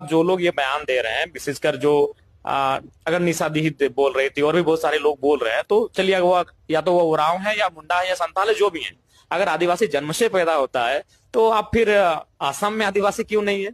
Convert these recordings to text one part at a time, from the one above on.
जो लोग ये बयान दे रहे हैं, विशेषकर जो अगर निशा दी बोल रही थी और भी बहुत सारे लोग बोल रहे हैं, तो चलिए वो या तो वो उरांव है या मुंडा है या संथाल है, जो भी है, अगर आदिवासी जन्म से पैदा होता है तो आप फिर असम में आदिवासी क्यों नहीं है?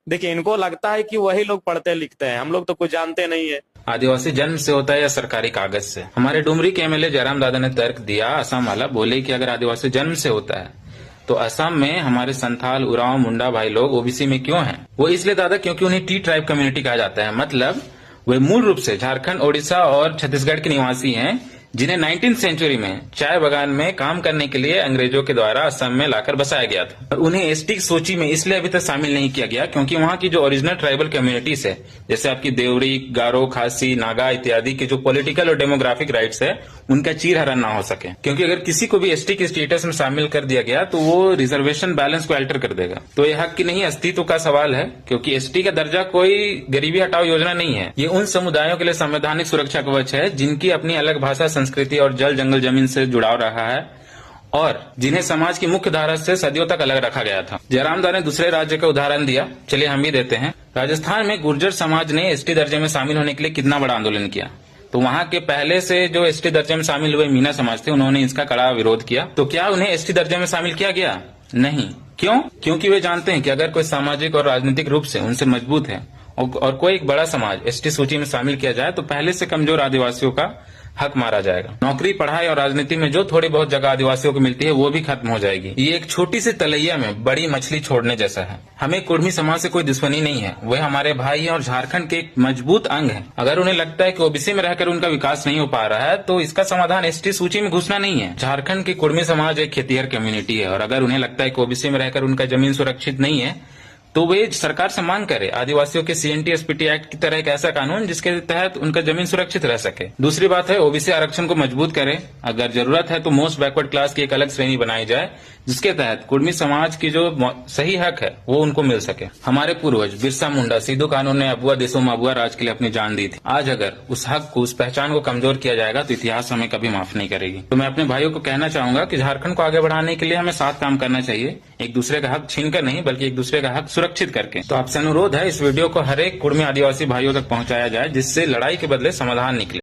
देखिए, इनको लगता है कि वही लोग पढ़ते लिखते हैं, हम लोग तो कुछ जानते नहीं है। आदिवासी जन्म से होता है या सरकारी कागज से? हमारे डुमरी के एमएलए जयराम दादा ने तर्क दिया, असम वाला, बोले कि अगर आदिवासी जन्म से होता है तो असम में हमारे संथाल, उरांव, मुंडा भाई लोग ओबीसी में क्यों हैं? वो इसलिए दादा क्योंकि उन्हें टी ट्राइब कम्युनिटी कहा जाता है, मतलब वे मूल रूप से झारखंड, ओडिशा और छत्तीसगढ़ के निवासी हैं, जिन्हें 19th सेंचुरी में चाय बागान में काम करने के लिए अंग्रेजों के द्वारा असम में लाकर बसाया गया था। और उन्हें एसटी की सूची में इसलिए अभी तक शामिल नहीं किया गया क्योंकि वहाँ की जो ओरिजिनल ट्राइबल कम्युनिटीज है, जैसे आपकी देवरी, गारो, खासी, नागा इत्यादि के जो पॉलिटिकल और डेमोग्राफिक राइट्स है, उनका चीरहरण ना हो सके। क्योंकि अगर किसी को भी एसटी के स्टेटस में शामिल कर दिया गया तो वो रिजर्वेशन बैलेंस को अल्टर कर देगा। तो ये हक की नहीं, अस्तित्व का सवाल है, क्योंकि एसटी का दर्जा कोई गरीबी हटाओ योजना नहीं है। ये उन समुदायों के लिए संवैधानिक सुरक्षा कवच है जिनकी अपनी अलग भाषा, संस्कृति और जल जंगल जमीन से जुड़ाव रहा है और जिन्हें समाज की मुख्य धारा से सदियों तक अलग रखा गया था। जयराम दादा ने दूसरे राज्य का उदाहरण दिया, चलिए हम भी देते हैं। राजस्थान में गुर्जर समाज ने एसटी दर्जे में शामिल होने के लिए कितना बड़ा आंदोलन किया। तो वहाँ के पहले से जो एसटी दर्जे में शामिल हुए मीना समाज थे, उन्होंने इसका कड़ा विरोध किया। तो क्या उन्हें एसटी दर्जे में शामिल किया गया? नहीं। क्यों? क्योंकि वे जानते हैं कि अगर कोई सामाजिक और राजनीतिक रूप से उनसे मजबूत है और कोई एक बड़ा समाज एसटी सूची में शामिल किया जाए तो पहले से कमजोर आदिवासियों का हक मारा जाएगा। नौकरी, पढ़ाई और राजनीति में जो थोड़ी बहुत जगह आदिवासियों को मिलती है वो भी खत्म हो जाएगी। ये एक छोटी सी तलैया में बड़ी मछली छोड़ने जैसा है। हमें कुर्मी समाज से कोई दुश्मनी नहीं है, वे हमारे भाई हैं और झारखंड के एक मजबूत अंग है। अगर उन्हें लगता है कि ओबीसी में रहकर उनका विकास नहीं हो पा रहा है तो इसका समाधान एसटी सूची में घुसना नहीं है। झारखंड की कुर्मी समाज एक खेतीहर कम्युनिटी है और अगर उन्हें लगता है कि ओबीसी में रहकर उनका जमीन सुरक्षित नहीं है तो वे सरकार से मांग करे आदिवासियों के सीएनटी एसपीटी एक्ट की तरह एक ऐसा कानून जिसके तहत उनका जमीन सुरक्षित रह सके। दूसरी बात है, ओबीसी आरक्षण को मजबूत करे। अगर जरूरत है तो मोस्ट बैकवर्ड क्लास की एक अलग श्रेणी बनाई जाए जिसके तहत कुर्मी समाज की जो सही हक है वो उनको मिल सके। हमारे पूर्वज बिरसा मुंडा, सिद्धू कान्हू ने अबुआ देशों में अबुआ राज के लिए अपनी जान दी थी। आज अगर उस हक को, उस पहचान को कमजोर किया जाएगा तो इतिहास हमें कभी माफ नहीं करेगी। तो मैं अपने भाइयों को कहना चाहूंगा कि झारखंड को आगे बढ़ाने के लिए हमें साथ काम करना चाहिए, एक दूसरे का हक छीनकर नहीं बल्कि एक दूसरे का हक सुरक्षित करके। तो आपसे अनुरोध है इस वीडियो को हर एक कुर्मी आदिवासी भाइयों तक पहुंचाया जाए जिससे लड़ाई के बदले समाधान निकले।